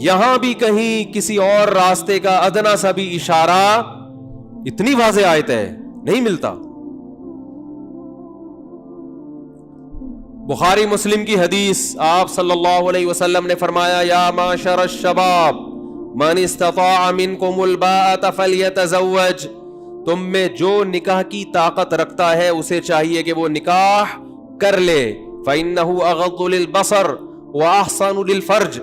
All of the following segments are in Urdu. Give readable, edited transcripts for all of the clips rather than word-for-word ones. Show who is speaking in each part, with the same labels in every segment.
Speaker 1: یہاں بھی کہیں کسی اور راستے کا ادنا سا بھی اشارہ اتنی واضح آیت ہے نہیں ملتا. بخاری مسلم کی حدیث, آپ صلی اللہ علیہ وسلم نے فرمایا یا معشر الشباب من استطاع منکم الباءۃ فلیتزوج, تم میں جو نکاح کی طاقت رکھتا ہے اسے چاہیے کہ وہ نکاح کر لے. فإنہ اغض للبصر واحسن للفرج,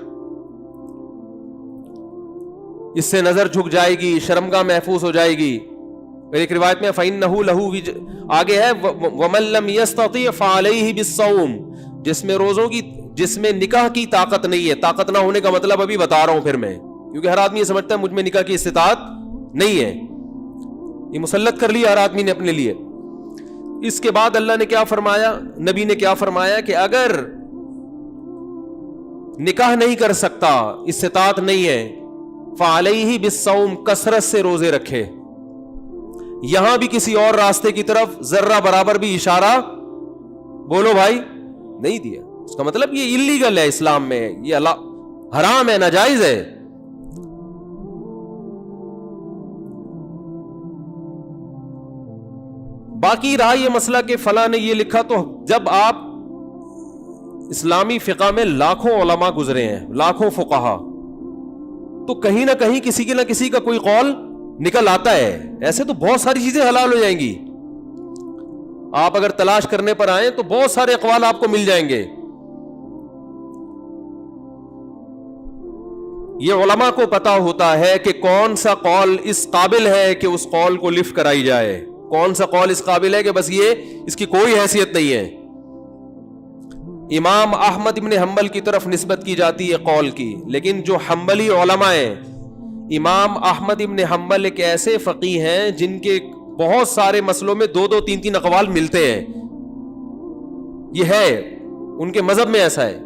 Speaker 1: اس سے نظر جھک جائے گی, شرمگاہ محفوظ ہو جائے گی. ایک روایت میں فإنہ لہ آگے ہے ومن لم یستطع فعلیہ بالصوم, جس میں روزوں کی, جس میں نکاح کی طاقت نہیں ہے. طاقت نہ ہونے کا مطلب ابھی بتا رہا ہوں پھر میں, کیونکہ ہر آدمی یہ سمجھتا ہے مجھ میں نکاح کی استطاعت نہیں ہے, یہ مسلط کر لیا ہر آدمی نے اپنے لیے. اس کے بعد اللہ نے کیا فرمایا, نبی نے کیا فرمایا کہ اگر نکاح نہیں کر سکتا, استطاعت نہیں ہے, فعلیہ بالصوم, کثرت سے روزے رکھے. یہاں بھی کسی اور راستے کی طرف ذرہ برابر بھی اشارہ بولو بھائی نہیں دیا. اس کا مطلب یہ اللیگل ہے اسلام میں, یہ اللہ حرام ہے, ناجائز ہے. باقی رہا یہ مسئلہ کہ فلاں نے یہ لکھا, تو جب آپ اسلامی فقہ میں لاکھوں علماء گزرے ہیں, لاکھوں فقہا, تو کہیں نہ کہیں کسی کی نہ کسی کا کوئی قول نکل آتا ہے. ایسے تو بہت ساری چیزیں حلال ہو جائیں گی, آپ اگر تلاش کرنے پر آئیں تو بہت سارے اقوال آپ کو مل جائیں گے. یہ علماء کو پتا ہوتا ہے کہ کون سا قول اس قابل ہے کہ اس قول کو لفٹ کرائی جائے, کون سا قول اس قابل ہے کہ بس یہ اس کی کوئی حیثیت نہیں ہے. امام احمد ابن حنبل کی طرف نسبت کی جاتی ہے قول کی, لیکن جو حنبلی علماء ہیں, امام احمد ابن حنبل ایک ایسے فقیہ ہیں جن کے بہت سارے مسئلوں میں دو دو تین تین اقوال ملتے ہیں. یہ ہے ان کے مذہب میں ایسا ہے.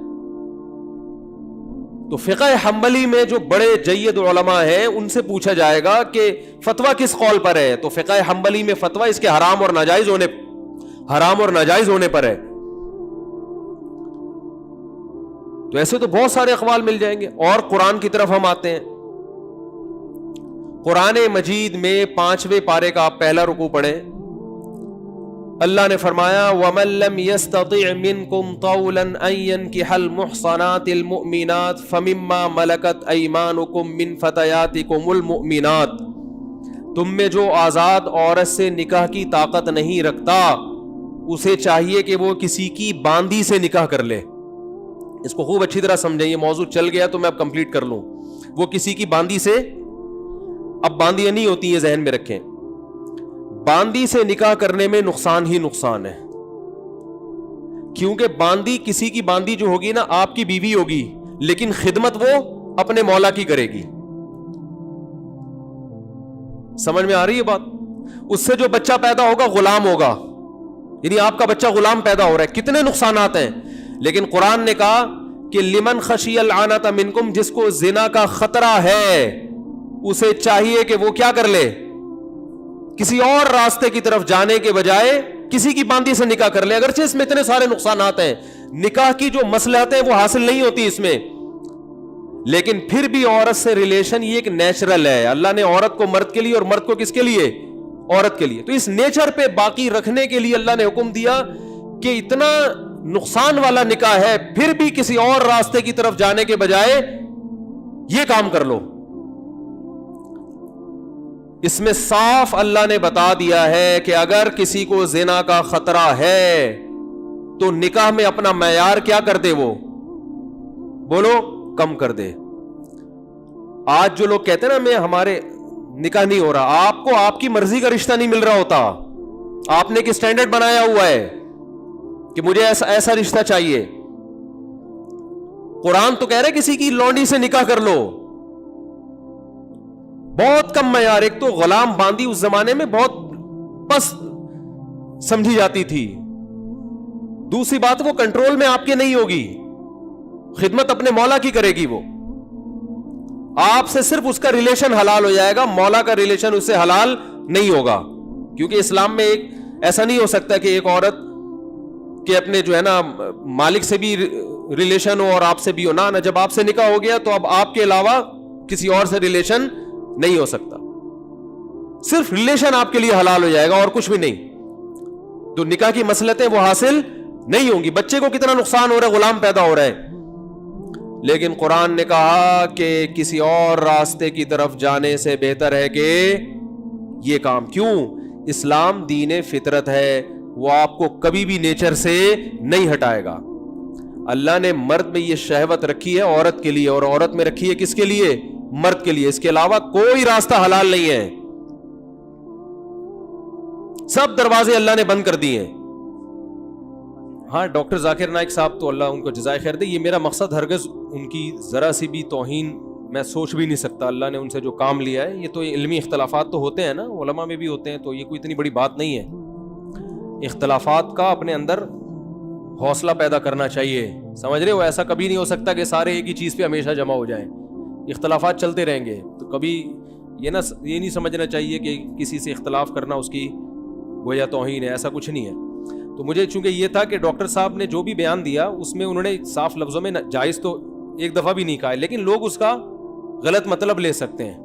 Speaker 1: تو فقہ حنبلی میں جو بڑے جید علماء ہیں ان سے پوچھا جائے گا کہ فتویٰ کس قول پر ہے, تو فقہ حنبلی میں فتویٰ اس کے حرام اور ناجائز ہونے پر ہے. تو ایسے تو بہت سارے اقوال مل جائیں گے. اور قرآن کی طرف ہم آتے ہیں. قرآن مجید میں 5ویں پارے کا آپ پہلا رکوع پڑھیں. اللہ نے فرمایا وَمَن لَّمْ يَسْتَطِعْ مِنكُمْ طَوْلًا أَن يَنكِحَ الْمُحْصَنَاتِ الْمُؤْمِنَاتِ فَمِمَّا مَلَكَتْ أَيْمَانُكُم مِّن فَتَيَاتِكُمُ الْمُؤْمِنَاتِ, تم میں جو آزاد عورت سے نکاح کی طاقت نہیں رکھتا اسے چاہیے کہ وہ کسی کی باندی سے نکاح کر لے. اس کو خوب اچھی طرح سمجھیں, یہ موضوع چل گیا تو میں اب کمپلیٹ کر لوں. وہ کسی کی باندی سے, اب باندیاں نہیں ہوتی, یہ ذہن میں رکھیں, باندی سے نکاح کرنے میں نقصان ہی نقصان ہے. کیونکہ باندی, کسی کی باندی جو ہوگی نا آپ کی بیوی ہوگی, لیکن خدمت وہ اپنے مولا کی کرے گی. سمجھ میں آ رہی ہے بات؟ اس سے جو بچہ پیدا ہوگا غلام ہوگا, یعنی آپ کا بچہ غلام پیدا ہو رہا ہے. کتنے نقصانات ہیں. لیکن قرآن نے کہا کہ لمن خشی العنت منکم, جس کو زنا کا خطرہ ہے اسے چاہیے کہ وہ کیا کر لے, کسی اور راستے کی طرف جانے کے بجائے کسی کی باندی سے نکاح کر لے. اگرچہ اس میں اتنے سارے نقصانات ہیں, نکاح کی جو مصلحتیں وہ حاصل نہیں ہوتی اس میں, لیکن پھر بھی عورت سے ریلیشن یہ ایک نیچرل ہے. اللہ نے عورت کو مرد کے لیے اور مرد کو کس کے لیے, عورت کے لیے. تو اس نیچر پہ باقی رکھنے کے لیے اللہ نے حکم دیا کہ اتنا نقصان والا نکاح ہے, پھر بھی کسی اور راستے کی طرف جانے کے بجائے یہ کام کر لو. اس میں صاف اللہ نے بتا دیا ہے کہ اگر کسی کو زنا کا خطرہ ہے تو نکاح میں اپنا معیار کیا کر دے, وہ بولو کم کر دے. آج جو لوگ کہتے ہیں نا میں ہمارے نکاح نہیں ہو رہا, آپ کو آپ کی مرضی کا رشتہ نہیں مل رہا ہوتا, آپ نے ایک اسٹینڈرڈ بنایا ہوا ہے کہ مجھے ایسا رشتہ چاہیے. قرآن تو کہہ رہے کسی کی لونڈی سے نکاح کر لو, بہت کم معیار. ایک تو غلام باندی اس زمانے میں بہت پس سمجھی جاتی تھی, دوسری بات وہ کنٹرول میں آپ کے نہیں ہوگی, خدمت اپنے مولا کی کرے گی. وہ آپ سے صرف اس کا ریلیشن حلال ہو جائے گا, مولا کا ریلیشن اس سے حلال نہیں ہوگا. کیونکہ اسلام میں ایسا نہیں ہو سکتا کہ ایک عورت کہ اپنے جو ہے نا مالک سے بھی ریلیشن ہو اور آپ سے بھی ہو نہ, جب آپ سے نکاح ہو گیا تو اب آپ کے علاوہ کسی اور سے ریلیشن نہیں ہو سکتا, صرف ریلیشن آپ کے لیے حلال ہو جائے گا اور کچھ بھی نہیں. تو نکاح کی مصلحتیں وہ حاصل نہیں ہوں گی. بچے کو کتنا نقصان ہو رہا ہے, غلام پیدا ہو رہا ہے, لیکن قرآن نے کہا کہ کسی اور راستے کی طرف جانے سے بہتر ہے کہ یہ کام. کیوں؟ اسلام دین فطرت ہے, وہ آپ کو کبھی بھی نیچر سے نہیں ہٹائے گا. اللہ نے مرد میں یہ شہوت رکھی ہے عورت کے لیے, اور عورت میں رکھی ہے کس کے لیے؟ مرد کے لیے. اس کے علاوہ کوئی راستہ حلال نہیں ہے, سب دروازے اللہ نے بند کر دیے ہیں. ہاں, ڈاکٹر ذاکر نائک صاحب تو اللہ ان کو جزائے خیر دے, یہ میرا مقصد ہرگز ان کی ذرا سی بھی توہین میں سوچ بھی نہیں سکتا. اللہ نے ان سے جو کام لیا ہے, یہ تو علمی اختلافات تو ہوتے ہیں نا, علماء میں بھی ہوتے ہیں, تو یہ کوئی اتنی بڑی بات نہیں ہے. اختلافات کا اپنے اندر حوصلہ پیدا کرنا چاہیے, سمجھ رہے ہو؟ ایسا کبھی نہیں ہو سکتا کہ سارے ایک ہی چیز پہ ہمیشہ جمع ہو جائیں, اختلافات چلتے رہیں گے. تو کبھی یہ نہیں سمجھنا چاہیے کہ کسی سے اختلاف کرنا اس کی گویا توہین ہے, ایسا کچھ نہیں ہے. تو مجھے چونکہ یہ تھا کہ ڈاکٹر صاحب نے جو بھی بیان دیا اس میں انہوں نے صاف لفظوں میں جائز تو ایک دفعہ بھی نہیں کہا ہے, لیکن لوگ اس کا غلط مطلب لے سکتے ہیں.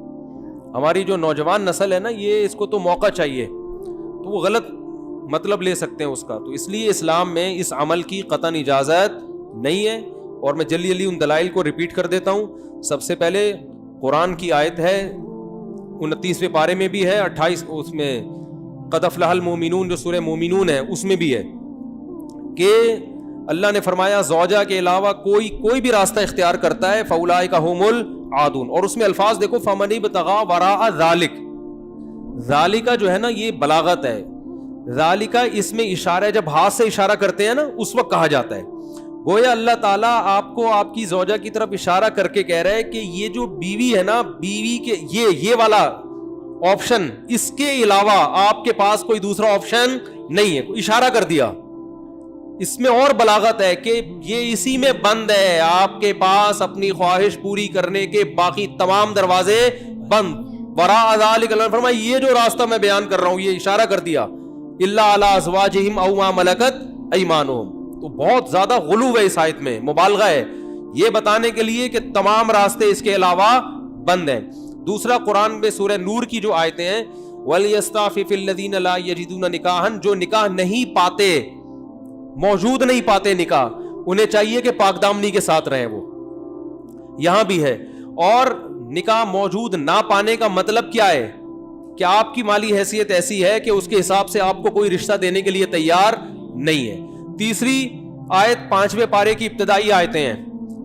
Speaker 1: ہماری جو نوجوان نسل ہے نا, یہ اس کو تو موقع چاہیے, تو وہ غلط مطلب لے سکتے ہیں اس کا. تو اس لیے اسلام میں اس عمل کی قطعاً اجازت نہیں ہے. اور میں جلدی ان دلائل کو ریپیٹ کر دیتا ہوں. سب سے پہلے قرآن کی آیت ہے 29ویں پارے میں بھی ہے, 28 اس میں قد افلح المؤمنون جو سورہ مومنون ہے اس میں بھی ہے کہ اللہ نے فرمایا زوجہ کے علاوہ کوئی بھی راستہ اختیار کرتا ہے فاولئک هم العادون. اور اس میں الفاظ دیکھو, فمن ابتغى وراء ذلک. ذالک جو ہے نا یہ بلاغت ہے, ذالک اس میں اشارہ ہے, جب ہاتھ سے اشارہ کرتے ہیں نا اس وقت کہا جاتا ہے. گویا اللہ تعالیٰ آپ کو آپ کی زوجہ کی طرف اشارہ کر کے کہہ رہا ہے کہ یہ جو بیوی ہے نا, بیوی کے یہ والا آپشن, اس کے علاوہ آپ کے پاس کوئی دوسرا آپشن نہیں ہے. اشارہ کر دیا. اس میں اور بلاغت ہے کہ یہ اسی میں بند ہے, آپ کے پاس اپنی خواہش پوری کرنے کے باقی تمام دروازے بند. وراء ذلک اللہ نے فرمایا یہ جو راستہ میں بیان کر رہا ہوں, یہ اشارہ کر دیا, الا علی ازواجہم او ما ملکت ایمانہم. تو بہت زیادہ غلو ہے اس آیت میں, مبالغہ ہے یہ بتانے کے لیے کہ تمام راستے اس کے علاوہ بند ہیں. دوسرا قرآن میں سورہ نور کی جو آیتیں ہیں, وَلْيَسْتَعْفِفِ الَّذِينَ لَا يَجِدُونَ نِكَاحًا, جو نکاح نہیں پاتے, موجود نہیں پاتے نکاح, انہیں چاہیے کہ پاک دامنی کے ساتھ رہیں. وہ یہاں بھی ہے. اور نکاح موجود نہ پانے کا مطلب کیا ہے کہ آپ کی مالی حیثیت ایسی ہے کہ اس کے حساب سے آپ کو کوئی رشتہ دینے کے لیے تیار نہیں ہے. تیسری آیت 5ویں پارے کی ابتدائی آیتیں ہیں,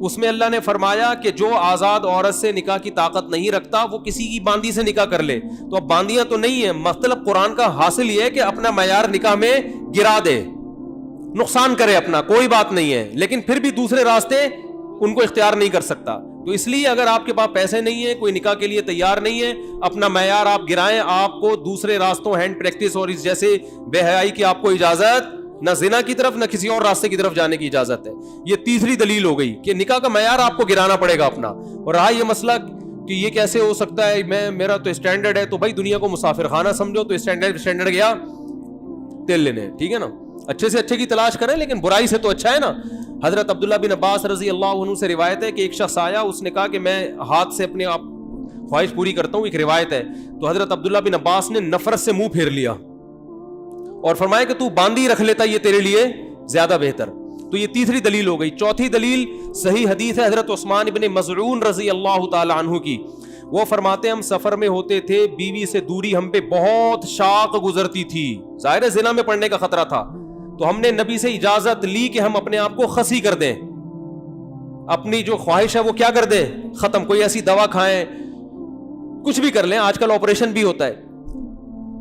Speaker 1: اس میں اللہ نے فرمایا کہ جو آزاد عورت سے نکاح کی طاقت نہیں رکھتا وہ کسی کی باندی سے نکاح کر لے. تو اب باندیاں تو نہیں ہے, مطلب قرآن کا حاصل یہ ہے کہ اپنا معیار نکاح میں گرا دے, نقصان کرے اپنا, کوئی بات نہیں ہے, لیکن پھر بھی دوسرے راستے ان کو اختیار نہیں کر سکتا. تو اس لیے اگر آپ کے پاس پیسے نہیں ہیں, کوئی نکاح کے لیے تیار نہیں ہے, اپنا معیار آپ گرائیں, آپ کو دوسرے راستوں ہینڈ پریکٹس اور اس جیسے بے حیائی کی آپ کو اجازت, نہ زنا کی طرف نہ کسی اور راستے کی طرف جانے کی اجازت ہے. یہ تیسری دلیل ہو گئی کہ نکاح کا معیار آپ کو گرانا پڑے گا اپنا. اور رہا یہ مسئلہ کہ یہ کیسے ہو سکتا ہے, میرا تو اسٹینڈرڈ ہے, تو بھائی دنیا کو مسافر خانہ سمجھو, تو اسٹینڈرڈ گیا تیل لینے, ٹھیک ہے نا, اچھے سے اچھے کی تلاش کریں لیکن برائی سے تو اچھا ہے نا. حضرت عبداللہ بن عباس رضی اللہ عنہ سے روایت ہے کہ ایک شخص آیا, اس نے کہا کہ میں ہاتھ سے اپنے آپ خواہش پوری کرتا ہوں, ایک روایت ہے. تو حضرت عبداللہ بن عباس نے نفرت سے منہ پھیر لیا اور فرمایا کہ تو باندھی رکھ لیتا, یہ تیرے لیے زیادہ بہتر. تو یہ تیسری دلیل ہو گئی. چوتھی دلیل صحیح حدیث ہے حضرت عثمان بن مظعون رضی اللہ تعالی عنہ کی. وہ فرماتے ہم سفر میں ہوتے تھے, بیوی سے دوری ہم پہ بہت شاق گزرتی تھی, ظاہر زنا میں پڑنے کا خطرہ تھا. تو ہم نے نبی سے اجازت لی کہ ہم اپنے آپ کو خسی کر دیں, اپنی جو خواہش ہے وہ کیا کر دیں, ختم. کوئی ایسی دوا کھائیں, کچھ بھی کر لیں, آج کل آپریشن بھی ہوتا ہے.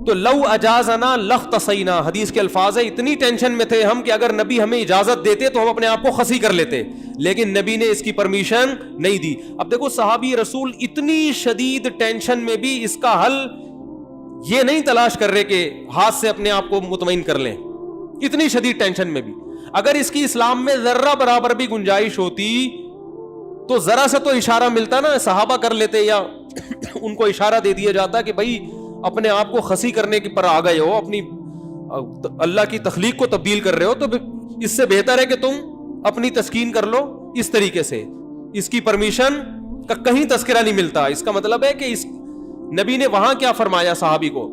Speaker 1: تو لو اجازنا لاختصینا, حدیث کے الفاظ ہے, اتنی ٹینشن میں تھے ہم کہ اگر نبی ہمیں اجازت دیتے تو ہم اپنے آپ کو خسی کر لیتے, لیکن نبی نے اس کی پرمیشن نہیں دی. اب دیکھو صحابی رسول اتنی شدید ٹینشن میں بھی اس کا حل یہ نہیں تلاش کر رہے کہ ہاتھ سے اپنے آپ کو مطمئن کر لیں, اتنی شدید ٹینشن میں بھی. اگر اس کی اسلام میں ذرہ برابر بھی گنجائش ہوتی تو ذرا سے تو اشارہ ملتا نا, صحابہ کر لیتے یا ان کو اشارہ دے دیا جاتا کہ بھائی اپنے آپ کو خسی کرنے کی پر آ گئے ہو, اپنی اللہ کی تخلیق کو تبدیل کر رہے ہو, تو اس سے بہتر ہے کہ تم اپنی تسکین کر لو اس طریقے سے. اس کی پرمیشن کا کہیں تذکرہ نہیں ملتا. اس کا مطلب ہے کہ اس نبی نے وہاں کیا فرمایا صحابی کو؟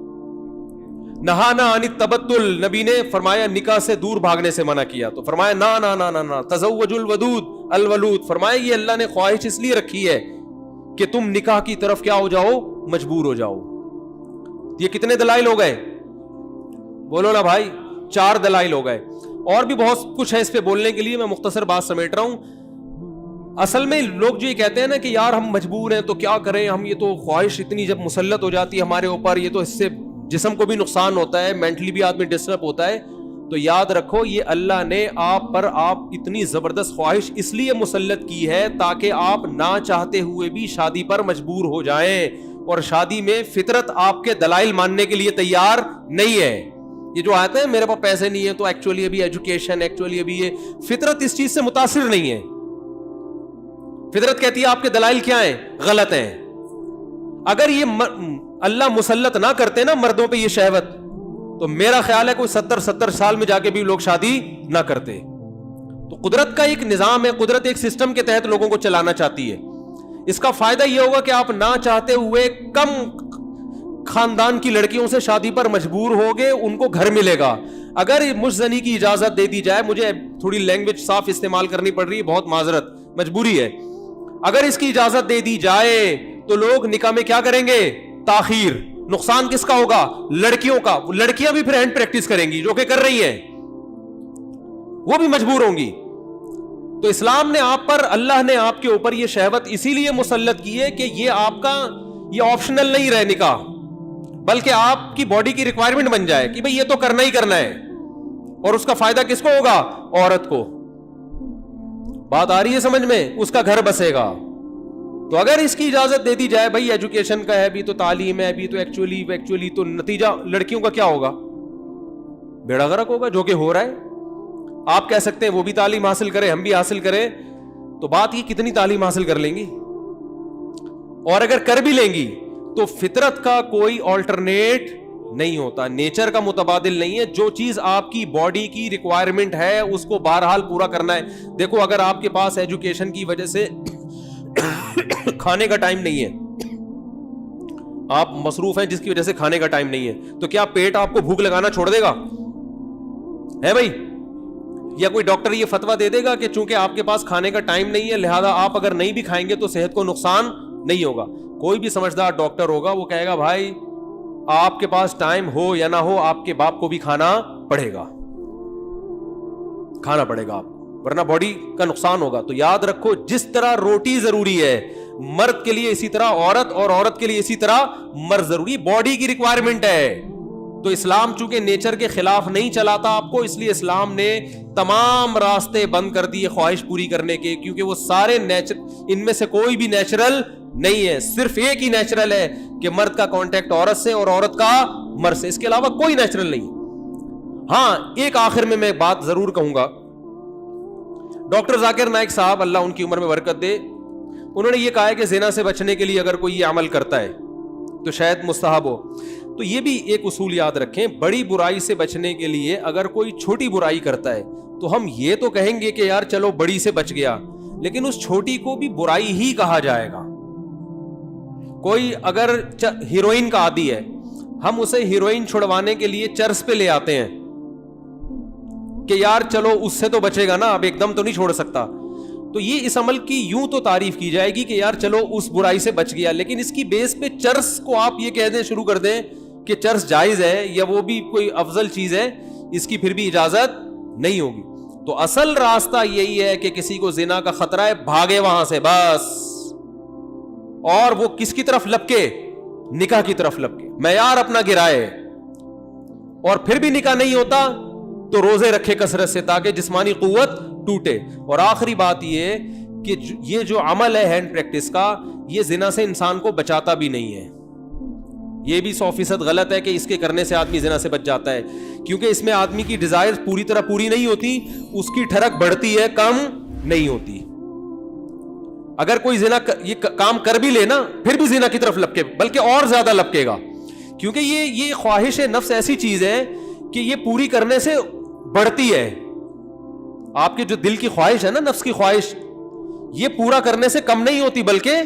Speaker 1: نہانا عن التبتل، نبی نے فرمایا نکاح سے دور بھاگنے سے منع کیا. تو فرمایا نا نا نا نا نا تزوج الودود الولود، فرمایا یہ اللہ نے خواہش اس لیے رکھی ہے کہ تم نکاح کی طرف کیا ہو جاؤ؟ مجبور ہو جاؤ. یہ کتنے دلائل ہو گئے؟ بولو نا بھائی، 4 دلائل ہو گئے. اور بھی بہت کچھ ہے اس پہ بولنے کے لیے، میں مختصر بات سمیٹ رہا ہوں. اصل میں لوگ جو یہ کہتے ہیں نا کہ یار ہم مجبور ہیں تو کیا کریں ہم، یہ تو خواہش اتنی جب مسلط ہو جاتی ہے ہمارے اوپر، یہ تو اس سے جسم کو بھی نقصان ہوتا ہے، مینٹلی بھی آدمی ڈسٹرب ہوتا ہے. تو یاد رکھو یہ اللہ نے آپ پر اتنی زبردست خواہش اس لیے مسلط کی ہے تاکہ آپ نہ چاہتے ہوئے بھی شادی پر مجبور ہو جائیں. اور شادی میں فطرت آپ کے دلائل ماننے کے لیے تیار نہیں ہے. یہ جو آتے ہیں میرے پاس پیسے نہیں ہے تو ایکچولی ابھی ایجوکیشن، ایکچولی ابھی یہ، فطرت اس چیز سے متاثر نہیں ہے. فطرت کہتی ہے آپ کے دلائل کیا ہیں؟ غلط ہیں. اگر یہ اللہ مسلط نہ کرتے نا مردوں پہ یہ شہوت، تو میرا خیال ہے کوئی 70 سال میں جا کے بھی لوگ شادی نہ کرتے. تو قدرت کا ایک نظام ہے، قدرت ایک سسٹم کے تحت لوگوں کو چلانا چاہتی ہے. اس کا فائدہ یہ ہوگا کہ آپ نہ چاہتے ہوئے کم خاندان کی لڑکیوں سے شادی پر مجبور ہوگے، ان کو گھر ملے گا. اگر مجزنی کی اجازت دے دی جائے، مجھے تھوڑی لینگویج صاف استعمال کرنی پڑ رہی ہے، بہت معذرت، مجبوری ہے. اگر اس کی اجازت دے دی جائے تو لوگ نکاح میں کیا کریں گے؟ تاخیر. نقصان کس کا ہوگا؟ لڑکیوں کا. لڑکیاں بھی پھر ہینڈ پریکٹس کریں گی، جو کہ کر رہی ہیں، وہ بھی مجبور ہوں گی. تو اسلام نے آپ پر، اللہ نے آپ کے اوپر یہ شہوت اسی لیے مسلط کی ہے کہ یہ آپ کا یہ آپشنل نہیں رہے نکاح، بلکہ آپ کی باڈی کی ریکوائرمنٹ بن جائے کہ بھئی یہ تو کرنا ہی کرنا ہے. اور اس کا فائدہ کس کو ہوگا؟ عورت کو. بات آ رہی ہے سمجھ میں؟ اس کا گھر بسے گا. تو اگر اس کی اجازت دے دی جائے، بھائی ایجوکیشن کا ہے بھی تو، تعلیم ہے بھی تو، ایکچولی تو نتیجہ لڑکیوں کا کیا ہوگا؟ بیڑا غرق ہوگا، جو کہ ہو رہا ہے. آپ کہہ سکتے ہیں وہ بھی تعلیم حاصل کرے، ہم بھی حاصل کریں، تو بات یہ کتنی تعلیم حاصل کر لیں گی؟ اور اگر کر بھی لیں گی تو فطرت کا کوئی آلٹرنیٹ نہیں ہوتا، نیچر کا متبادل نہیں ہے. جو چیز آپ کی باڈی کی ریکوائرمنٹ ہے اس کو بہرحال پورا کرنا ہے. دیکھو اگر آپ کے پاس ایجوکیشن کی وجہ سے کھانے کا ٹائم نہیں ہے، آپ مصروف ہیں جس کی وجہ سے کھانے کا ٹائم نہیں ہے، تو کیا پیٹ آپ کو بھوک لگانا چھوڑ دے گا؟ ہے بھائی؟ یا کوئی ڈاکٹر یہ فتویٰ دے دے گا کہ چونکہ آپ کے پاس کھانے کا ٹائم نہیں ہے لہذا آپ اگر نہیں بھی کھائیں گے تو صحت کو نقصان نہیں ہوگا؟ کوئی بھی سمجھدار ڈاکٹر ہوگا وہ کہے گا بھائی آپ کے پاس ٹائم ہو یا نہ ہو آپ کے باپ کو بھی کھانا پڑے گا، کھانا پڑے گا آپ، ورنہ باڈی کا نقصان ہوگا. تو یاد رکھو جس طرح روٹی ضروری ہے مرد کے لیے، اسی طرح عورت، اور عورت کے لیے اسی طرح مرد ضروری، باڈی کی ریکوائرمنٹ ہے. تو اسلام چونکہ نیچر کے خلاف نہیں چلاتا آپ کو، اس لیے اسلام نے تمام راستے بند کر دیے خواہش پوری کرنے کے، کیونکہ وہ سارے ان میں سے کوئی بھی نیچرل نہیں ہے. صرف ایک ہی نیچرل ہے کہ مرد کا کانٹیکٹ عورت سے اور عورت کا مرد سے، اس کے علاوہ کوئی نیچرل نہیں. ہاں ایک آخر میں بات ضرور کہوں گا. ڈاکٹر ذاکر نائک صاحب اللہ ان کی عمر میں برکت دے، انہوں نے یہ کہا ہے کہ زنا سے بچنے کے لیے اگر کوئی یہ عمل کرتا ہے تو شاید مستحب ہو. تو یہ بھی ایک اصول یاد رکھیں، بڑی برائی سے بچنے کے لیے اگر کوئی چھوٹی برائی کرتا ہے تو ہم یہ تو کہیں گے کہ یار چلو بڑی سے بچ گیا، لیکن اس چھوٹی کو بھی برائی ہی کہا جائے گا. کوئی اگر ہیروئن کا عادی ہے، ہم اسے ہیروئن چھڑوانے کے لیے چرس پہ لے آتے ہیں کہ یار چلو اس سے تو بچے گا نا، اب ایک دم تو نہیں چھوڑ سکتا. تو یہ اس عمل کی یوں تو تعریف کی جائے گی کہ یار چلو اس برائی سے بچ گیا، لیکن اس کی بیس پہ چرس کو آپ یہ کہہ دیں، شروع کر دیں کہ چرس جائز ہے یا وہ بھی کوئی افضل چیز ہے، اس کی پھر بھی اجازت نہیں ہوگی. تو اصل راستہ یہی ہے کہ کسی کو زنا کا خطرہ ہے بھاگے وہاں سے بس، اور وہ کس کی طرف لپکے؟ نکاح کی طرف لپکے، معیار اپنا گرائے. اور پھر بھی نکاح نہیں ہوتا تو روزے رکھے کثرت سے تاکہ جسمانی قوت ٹوٹے. اور آخری بات یہ کہ یہ جو عمل ہے ہینڈ پریکٹس کا، یہ زنا سے انسان کو بچاتا بھی نہیں ہے. یہ بھی 100% غلط ہے کہ اس کے کرنے سے آدمی زنا سے بچ جاتا ہے، کیونکہ اس میں آدمی کی ڈیزائر پوری طرح پوری نہیں ہوتی، اس کی ٹھڑک بڑھتی ہے، کم نہیں ہوتی. اگر کوئی زنا یہ کام کر بھی لے نا پھر بھی زنا کی طرف لپکے، بلکہ اور زیادہ لپکے گا، کیونکہ یہ خواہش نفس ایسی چیز ہے کہ یہ پوری کرنے سے بڑھتی ہے. آپ کے جو دل کی خواہش ہے نا، نفس کی خواہش، یہ پورا کرنے سے کم نہیں ہوتی بلکہ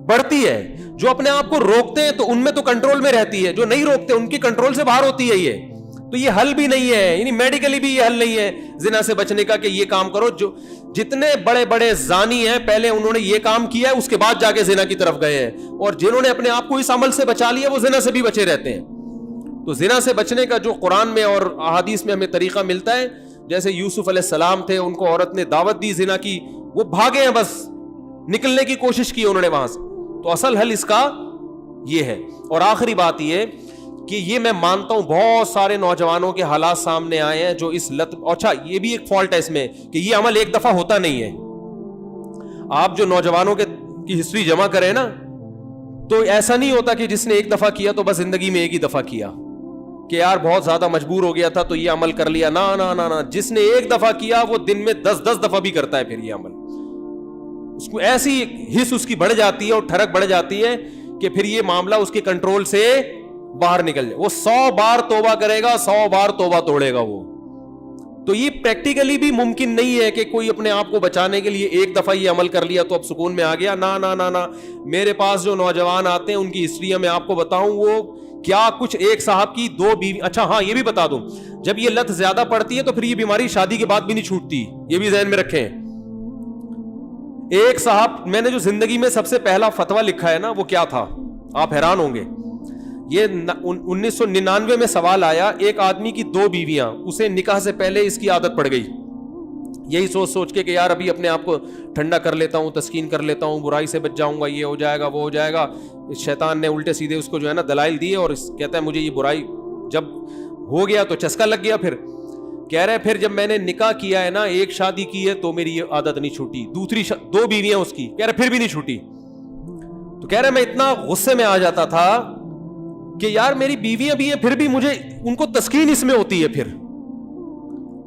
Speaker 1: بڑھتی ہے. جو اپنے آپ کو روکتے ہیں تو ان میں تو کنٹرول میں رہتی ہے، جو نہیں روکتے ان کی کنٹرول سے باہر ہوتی ہے. یہ تو یہ حل بھی نہیں ہے، یعنی میڈیکلی بھی یہ حل نہیں ہے زنا سے بچنے کا کہ یہ کام کرو. جو جتنے بڑے بڑے زانی ہیں پہلے انہوں نے یہ کام کیا ہے، اس کے بعد جا کے زنا کی طرف گئے ہیں، اور جنہوں نے اپنے آپ کو اس عمل سے بچا لیا وہ زنا سے بھی بچے رہتے ہیں. تو زنا سے بچنے کا جو قرآن میں اور احادیث میں ہمیں طریقہ ملتا ہے، جیسے یوسف علیہ السلام تھے، ان کو عورت نے دعوت دی زنا کی، وہ بھاگے ہیں، بس نکلنے کی کوشش کی انہوں نے وہاں سے. تو اصل حل اس کا یہ ہے. اور آخری بات یہ کہ یہ میں مانتا ہوں بہت سارے نوجوانوں کے حالات سامنے آئے ہیں جو اس لت. اچھا یہ بھی ایک فالٹ ہے اس میں کہ یہ عمل ایک دفعہ ہوتا نہیں ہے. آپ جو نوجوانوں کی ہسٹری جمع کریں نا، تو ایسا نہیں ہوتا کہ جس نے ایک دفعہ کیا تو بس زندگی میں ایک ہی دفعہ کیا کہ یار بہت زیادہ مجبور ہو گیا تھا تو یہ عمل کر لیا. نا نا نا نا، جس نے ایک دفعہ کیا وہ دن میں 10 دفعہ بھی کرتا ہے پھر یہ عمل. اس کو ایسی حس اس کی بڑھ جاتی ہے اور ٹھڑک بڑھ جاتی ہے کہ پھر یہ معاملہ اس کے کنٹرول سے باہر نکل جائے. وہ 100 بار توبہ کرے گا، 100 بار توبہ توڑے گا وہ. تو یہ پریکٹیکلی بھی ممکن نہیں ہے کہ کوئی اپنے آپ کو بچانے کے لیے ایک دفعہ یہ عمل کر لیا تو اب سکون میں آ گیا. نا نا نا نا، میرے پاس جو نوجوان آتے ہیں ان کی ہسٹری میں آپ کو بتاؤں، وہ کیا کچھ ایک صاحب کی 2 بیوی. اچھا ہاں یہ بھی بتا دوں، جب یہ لت زیادہ پڑتی ہے تو پھر یہ بیماری شادی کے بعد بھی نہیں چھوٹتی، یہ بھی ذہن میں رکھیں. ایک صاحب، میں نے جو زندگی میں سب سے پہلا فتویٰ لکھا ہے نا وہ کیا تھا، آپ حیران ہوں گے. یہ 1999 میں سوال آیا، ایک آدمی کی 2 بیویاں، اسے نکاح سے پہلے اس کی عادت پڑ گئی، یہی سوچ کے کہ یار ابھی اپنے آپ کو ٹھنڈا کر لیتا ہوں، تسکین کر لیتا ہوں، برائی سے بچ جاؤں گا، یہ ہو جائے گا وہ ہو جائے گا. شیطان نے الٹے سیدھے اس کو جو ہے نا دلائل دیے اور کہتا ہے مجھے یہ برائی جب ہو گیا تو چسکا لگ گیا. پھر کہہ رہے پھر جب میں نے نکاح کیا ہے نا، ایک شادی کی ہے تو میری یہ عادت نہیں چھوٹی. دوسری 2 بیویاں اس کی، کہہ رہے پھر بھی نہیں چھوٹی. تو کہہ رہے میں اتنا غصے میں آ جاتا تھا کہ یار میری بیویاں بھی ہیں پھر بھی مجھے ان کو تسکین اس میں ہوتی ہے. پھر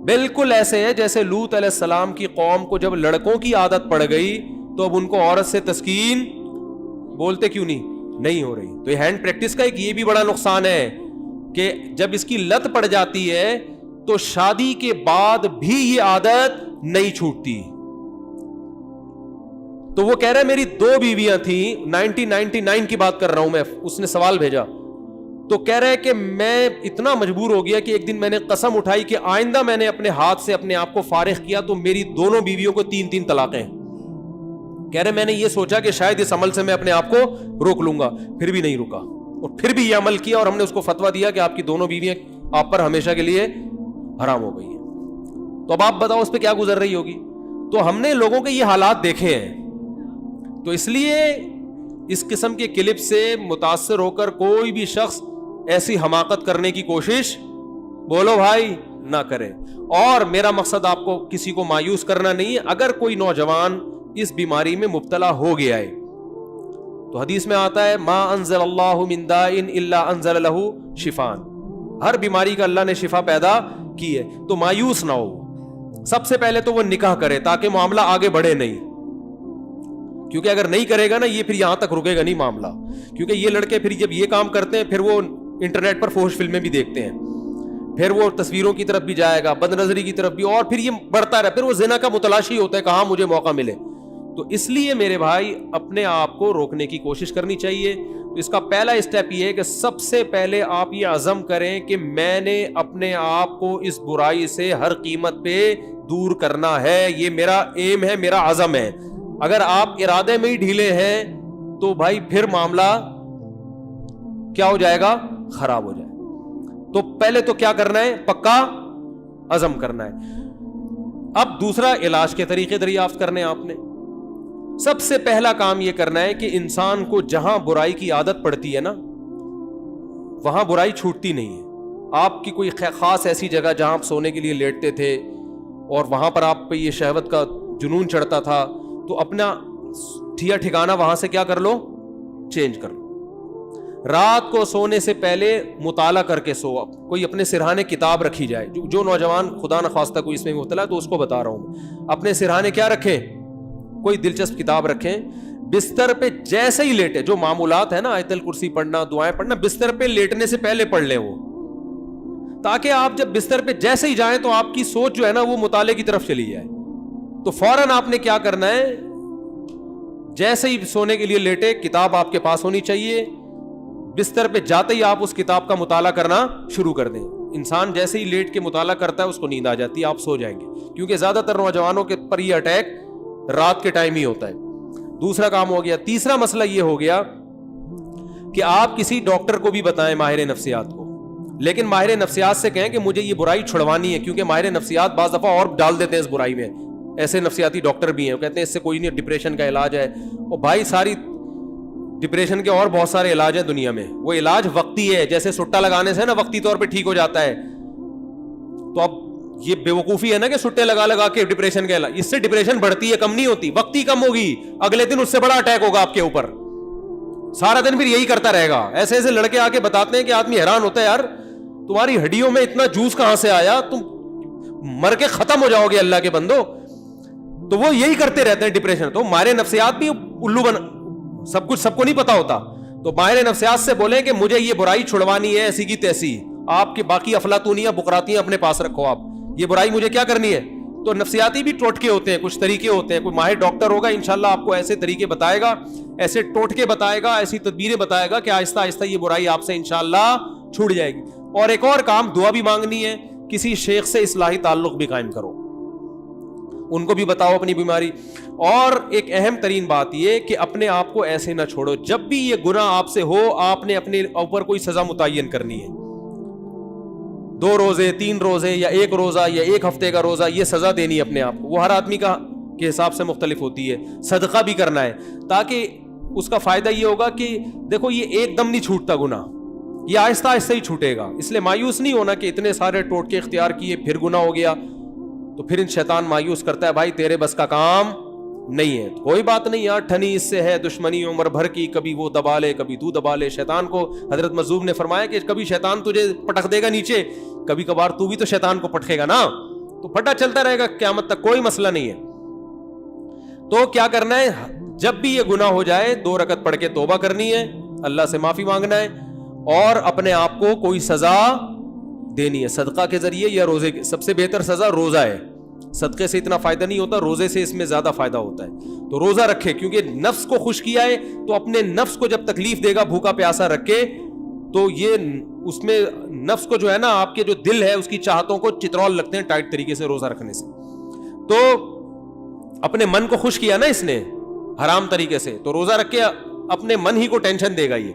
Speaker 1: بالکل ایسے ہے جیسے لوط علیہ السلام کی قوم کو جب لڑکوں کی عادت پڑ گئی تو اب ان کو عورت سے تسکین بولتے کیوں نہیں ہو رہی. تو یہ ہینڈ پریکٹس کا ایک یہ بھی بڑا نقصان ہے کہ جب اس کی لت پڑ جاتی ہے تو شادی کے بعد بھی یہ عادت نہیں چھوٹتی. تو وہ کہہ رہے میری 2 بیویاں تھیں، 1999 کی بات کر رہا ہوں میں، اس نے سوال بھیجا تو کہہ رہے کہ میں اتنا مجبور ہو گیا کہ ایک دن میں نے قسم اٹھائی کہ آئندہ میں نے اپنے ہاتھ سے اپنے آپ کو فارغ کیا تو میری دونوں بیویوں کو 3 طلاقیں. کہہ رہے میں نے یہ سوچا کہ شاید اس عمل سے میں اپنے آپ کو روک لوں گا، پھر بھی نہیں رکا اور پھر بھی یہ عمل کیا اور ہم نے اس کو فتویٰ دیا کہ آپ کی دونوں بیویاں آپ پر ہمیشہ کے لیے حرام ہو گئی ہیں. تو اب آپ بتاؤ اس پہ کیا گزر رہی ہوگی. تو ہم نے لوگوں کے یہ حالات دیکھے ہیں، تو اس لیے اس قسم کے کلپ سے متاثر ہو کر کوئی بھی شخص ایسی حماقت کرنے کی کوشش بولو بھائی نہ کرے. اور میرا مقصد آپ کو کسی کو مایوس کرنا نہیں ہے. اگر کوئی نوجوان اس بیماری میں مبتلا ہو گیا ہے تو حدیث میں آتا ہے ما انزل اللہ من داء الا انزل له شفاء، ہر بیماری کا اللہ نے شفا پیدا کی ہے. تو مایوس نہ ہو. سب سے پہلے تو وہ نکاح کرے تاکہ معاملہ آگے بڑھے نہیں، کیونکہ اگر نہیں کرے گا نا یہ پھر یہاں تک رکے گا نہیں معاملہ. کیونکہ یہ لڑکے پھر جب یہ کام کرتے ہیں پھر وہ انٹرنیٹ پر فحش فلمیں بھی دیکھتے ہیں، پھر وہ تصویروں کی طرف بھی جائے گا، بد نظری کی طرف بھی، اور پھر یہ بڑھتا رہا، پھر وہ زنا کا متلاشی ہوتا ہے کہاں مجھے موقع ملے. تو اس لیے میرے بھائی اپنے آپ کو روکنے کی کوشش کرنی چاہیے. تو اس کا پہلا اسٹیپ یہ ہے کہ سب سے پہلے آپ یہ عزم کریں کہ میں نے اپنے آپ کو اس برائی سے ہر قیمت پہ دور کرنا ہے. یہ میرا ایم ہے، میرا عزم ہے. اگر آپ ارادے میں ہی ڈھیلے ہیں تو بھائی پھر معاملہ کیا ہو جائے گا، خراب ہو جائے. تو پہلے تو کیا کرنا ہے، پکا عزم کرنا ہے. اب دوسرا علاج کے طریقے دریافت کرنے آپ نے. سب سے پہلا کام یہ کرنا ہے کہ انسان کو جہاں برائی کی عادت پڑتی ہے نا وہاں برائی چھوٹتی نہیں ہے. آپ کی کوئی خاص ایسی جگہ جہاں آپ سونے کے لیے لیٹتے تھے اور وہاں پر آپ پہ یہ شہوت کا جنون چڑھتا تھا تو اپنا ٹھکانہ وہاں سے کیا کر لو، چینج کر لو. رات کو سونے سے پہلے مطالعہ کر کے سو. کوئی اپنے سرہانے کتاب رکھی جائے. جو نوجوان خدا نخواستہ کوئی اس میں مبتلا ہے تو اس کو بتا رہا ہوں، اپنے سرہانے کیا رکھیں، کوئی دلچسپ کتاب رکھیں. بستر پہ جیسے ہی لیٹے، جو معمولات ہے نا آیت الکرسی پڑھنا، دعائیں پڑھنا، بستر پہ لیٹنے سے پہلے پڑھ لیں وہ تاکہ آپ جب بستر پہ جیسے ہی جائیں تو آپ کی سوچ جو ہے نا وہ مطالعے کی طرف چلی جائے. تو فوراً آپ نے کیا کرنا ہے, جیسے ہی سونے کے لیے لیٹے کتاب آپ کے پاس ہونی چاہیے, بستر پہ جاتے ہی آپ اس کتاب کا مطالعہ کرنا شروع کر دیں. انسان جیسے ہی لیٹ کے مطالعہ کرتا ہے اس کو نیند آ جاتی ہے, آپ سو جائیں گے, کیونکہ زیادہ تر نوجوانوں کے پر یہ اٹیک رات کے ٹائم ہی ہوتا ہے. دوسرا کام ہو گیا. تیسرا مسئلہ یہ ہو گیا کہ آپ کسی ڈاکٹر کو بھی بتائیں ماہر نفسیات کو, لیکن ماہر نفسیات سے کہیں کہ مجھے یہ برائی چھڑوانی ہے, کیونکہ ماہر نفسیات بعض دفعہ اور ڈال دیتے ہیں اس برائی میں. ایسے نفسیاتی ڈاکٹر بھی ہیں, وہ کہتے ہیں اس سے کوئی نہیں, ڈپریشن کا علاج ہے. اور بھائی ساری ڈپریشن کے اور بہت سارے علاج ہیں دنیا میں, وہ علاج وقتی ہے, جیسے سٹا لگانے سے نا وقتی طور پہ ٹھیک ہو جاتا ہے. تو اب یہ بے وقوفی ہے نا کہ سٹے لگا کے ڈپریشن کا علاج, اس سے ڈپریشن بڑھتی ہے, کم نہیں ہوتی. وقتی کم ہوگی, اگلے دن اس سے بڑا اٹیک ہوگا آپ کے اوپر, سارا دن پھر یہی کرتا رہے گا. ایسے ایسے لڑکے آ کے بتاتے ہیں کہ آدمی حیران ہوتا ہے, یار تمہاری ہڈیوں میں اتنا جوس کہاں سے آیا, تم مر کے ختم ہو جاؤ گے اللہ کے بندو. تو وہ یہی کرتے رہتے ہیں ڈپریشن. تو ماہر نفسیات بھی الو بن, سب کچھ سب کو نہیں پتا ہوتا. تو ماہر نفسیات سے بولیں کہ مجھے یہ برائی چھڑوانی ہے ایسی کی تیسی, آپ کے باقی افلاطونیاں بقراتیاں اپنے پاس رکھو, آپ یہ برائی مجھے کیا کرنی ہے. تو نفسیاتی بھی ٹوٹکے ہوتے ہیں, کچھ طریقے ہوتے ہیں. کوئی ماہر ڈاکٹر ہوگا انشاءاللہ آپ کو ایسے طریقے بتائے گا, ایسے ٹوٹکے بتائے گا, ایسی تدبیریں بتائے گا کہ آہستہ آہستہ یہ برائی آپ سے انشاءاللہ چھوٹ جائے گی. اور ایک اور کام, دعا بھی مانگنی ہے, کسی شیخ سے اصلاحی تعلق بھی قائم کرو, ان کو بھی بتاؤ اپنی بیماری. اور ایک اہم ترین بات یہ کہ اپنے آپ کو ایسے نہ چھوڑو, جب بھی یہ گناہ آپ سے ہو آپ نے اپنے اوپر کوئی سزا متعین کرنی ہے. 2 روزے 3 روزے یا 1 روزہ یا 1 ہفتے کا روزہ, یہ سزا دینی ہے اپنے آپ کو. وہ ہر آدمی کا کے حساب سے مختلف ہوتی ہے. صدقہ بھی کرنا ہے, تاکہ اس کا فائدہ یہ ہوگا کہ دیکھو یہ ایک دم نہیں چھوٹتا گناہ, یہ آہستہ آہستہ ہی چھوٹے گا. اس لیے مایوس نہیں ہونا کہ اتنے سارے ٹوٹکے اختیار کیے پھر گناہ ہو گیا, تو پھر شیطان مایوس کرتا ہے, بھائی تیرے بس کا کام نہیں ہے. کوئی بات نہیں یار, ٹھنی اس سے ہے دشمنی عمر بھر کی, کبھی وہ دبا لے کبھی تو دبا لے. شیطان کو حضرت مظلوم نے فرمایا کہ کبھی شیطان تجھے پٹک دے گا نیچے, کبھی کبھار تو بھی تو شیطان کو پٹکے گا نا, تو پھٹا چلتا رہے گا قیامت تک, کوئی مسئلہ نہیں ہے. تو کیا کرنا ہے, جب بھی یہ گناہ ہو جائے 2 رکعت پڑھ کے توبہ کرنی ہے, اللہ سے معافی مانگنا ہے, اور اپنے آپ کو کوئی سزا دینی ہے صدقہ کے ذریعے یا روزے کے. سب سے بہتر سزا روزہ ہے, صدقے سے اتنا فائدہ نہیں ہوتا, روزے سے اس میں زیادہ فائدہ ہوتا ہے. تو روزہ رکھے, کیونکہ نفس کو خوش کیا ہے, تو اپنے نفس کو جب تکلیف دے گا بھوکا پیاسا رکھے, تو یہ اس میں نفس کو جو ہے نا آپ کے جو دل ہے اس کی چاہتوں کو چترول لگتے ہیں ٹائٹ طریقے سے روزہ رکھنے سے. تو اپنے من کو خوش کیا نا اس نے حرام طریقے سے, تو روزہ رکھ کے اپنے من ہی کو ٹینشن دے گا یہ.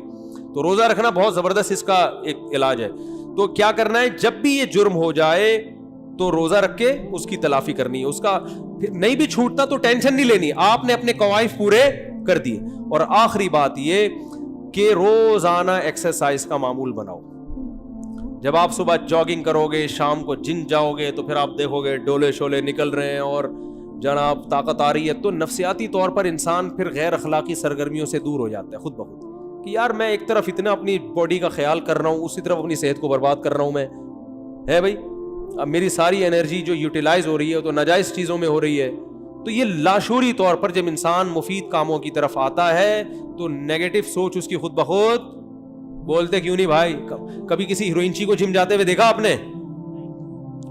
Speaker 1: تو روزہ رکھنا بہت زبردست اس کا ایک علاج ہے. تو کیا کرنا ہے, جب بھی یہ جرم ہو جائے تو روزہ رکھ کے اس کی تلافی کرنی ہے. اس کا نہیں بھی چھوٹتا تو ٹینشن نہیں لینی, آپ نے اپنے قوائف پورے کر دیے. اور آخری بات یہ کہ روزانہ ایکسرسائز کا معمول بناؤ. جب آپ صبح جاگنگ کرو گے, شام کو جم جاؤ گے, تو پھر آپ دیکھو گے ڈولے شولے نکل رہے ہیں اور جناب طاقت آ رہی ہے, تو نفسیاتی طور پر انسان پھر غیر اخلاقی سرگرمیوں سے دور ہو جاتا ہے خود بخود, کہ یار میں ایک طرف اتنا اپنی باڈی کا خیال کر رہا ہوں, اسی طرف اپنی صحت کو برباد کر رہا ہوں میں, ہے بھائی. اب میری ساری انرجی جو یوٹیلائز ہو رہی ہے تو ناجائز چیزوں میں ہو رہی ہے. تو یہ لاشعوری طور پر جب انسان مفید کاموں کی طرف آتا ہے تو نیگیٹو سوچ اس کی خود بخود, بولتے کیوں نہیں بھائی, کبھی کسی ہیروئنچی کو جم جاتے ہوئے دیکھا آپ نے,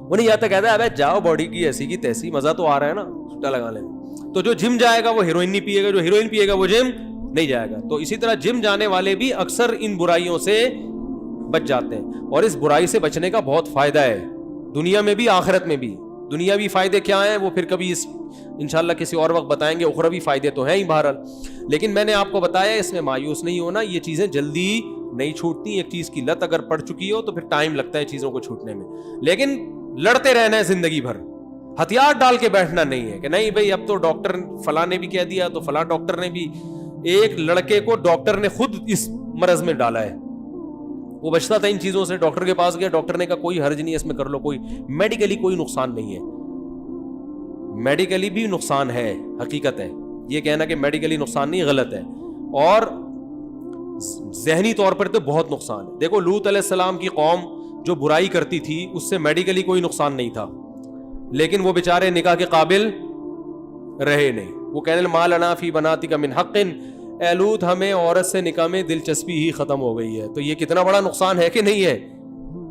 Speaker 1: وہ نہیں جاتا, کہتا ہے ابے جاؤ باڈی کی ایسی کی تیسی, مزہ تو آ رہا ہے نا چھٹا لگا لیں. تو جو جم جائے گا وہ ہیروئن نہیں پیے گا, جو ہیروئن پیے گا وہ جم نہیں جائے گا. تو اسی طرح جم جانے والے بھی اکثر ان برائیوں سے بچ جاتے ہیں, اور اس برائی سے بچنے کا بہت فائدہ ہے دنیا میں بھی آخرت میں بھی. دنیاوی فائدے کیا ہیں وہ پھر کبھی انشاءاللہ کسی اور وقت بتائیں گے, اخروی فائدے تو ہیں ہی بہرحال. لیکن میں نے آپ کو بتایا اس میں مایوس نہیں ہونا, یہ چیزیں جلدی نہیں چھوٹتی. ایک چیز کی لت اگر پڑ چکی ہو تو پھر ٹائم لگتا ہے چیزوں کو چھوٹنے میں, لیکن لڑتے رہنا ہے زندگی بھر. ہتھیار ڈال کے بیٹھنا نہیں ہے کہ نہیں بھائی اب تو ڈاکٹر فلاں نے بھی کہہ دیا تو فلاں ڈاکٹر نے بھی. ایک لڑکے کو ڈاکٹر نے خود اس مرض میں ڈالا ہے, وہ بچتا تھا ان چیزوں سے, ڈاکٹر کے پاس گیا, ڈاکٹر نے کہا کوئی حرج نہیں ہے اس میں کر لو, کوئی میڈیکلی کوئی نقصان نہیں ہے. میڈیکلی بھی نقصان ہے, حقیقت ہے, یہ کہنا کہ میڈیکلی نقصان نہیں غلط ہے, اور ذہنی طور پر تو بہت نقصان ہے. دیکھو لوط علیہ السلام کی قوم جو برائی کرتی تھی اس سے میڈیکلی کوئی نقصان نہیں تھا, لیکن وہ بیچارے نکاح کے قابل رہے نہیں. وہ کہنے ما لنا فی بناتک من حق, اے لوط ہمیں عورت سے نکاح میں دلچسپی ہی ختم ہو گئی ہے. تو یہ کتنا بڑا نقصان ہے کہ نہیں ہے,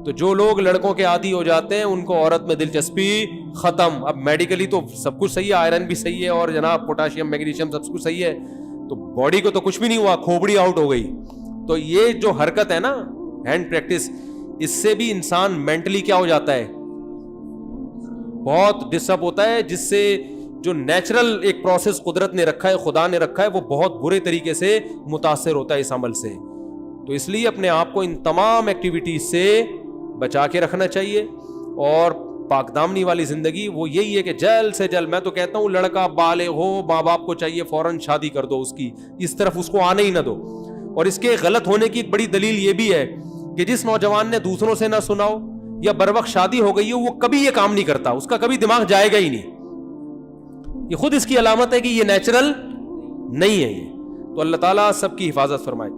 Speaker 1: تو جو لوگ لڑکوں کے عادی ہو جاتے ہیں ان کو عورت میں دلچسپی ختم. اب میڈیکلی تو سب کچھ صحیح ہے, آئرن بھی صحیح ہے اور جناب پوٹاشیم میگنیشیم سب کچھ صحیح ہے, تو باڈی کو تو کچھ بھی نہیں ہوا, کھوپڑی آؤٹ ہو گئی. تو یہ جو حرکت ہے نا ہینڈ پریکٹس, اس سے بھی انسان مینٹلی کیا ہو جاتا ہے, بہت ڈسٹرب ہوتا ہے, جس سے جو نیچرل ایک پروسیس قدرت نے رکھا ہے, خدا نے رکھا ہے, وہ بہت برے طریقے سے متاثر ہوتا ہے اس عمل سے. تو اس لیے اپنے آپ کو ان تمام ایکٹیویٹیز سے بچا کے رکھنا چاہیے. اور پاک دامنی والی زندگی وہ یہی ہے کہ جلد سے جلد, میں تو کہتا ہوں لڑکا بالغ ہو, ماں باپ کو چاہیے فوراً شادی کر دو اس کی, اس طرف اس کو آنے ہی نہ دو. اور اس کے غلط ہونے کی ایک بڑی دلیل یہ بھی ہے کہ جس نوجوان نے دوسروں سے نہ سنا ہو یا بروقت شادی ہو گئی ہو, وہ کبھی یہ کام نہیں کرتا, اس کا کبھی دماغ جائے گا ہی نہیں. یہ خود اس کی علامت ہے کہ یہ نیچرل نہیں ہے یہ. تو اللہ تعالیٰ سب کی حفاظت فرمائے.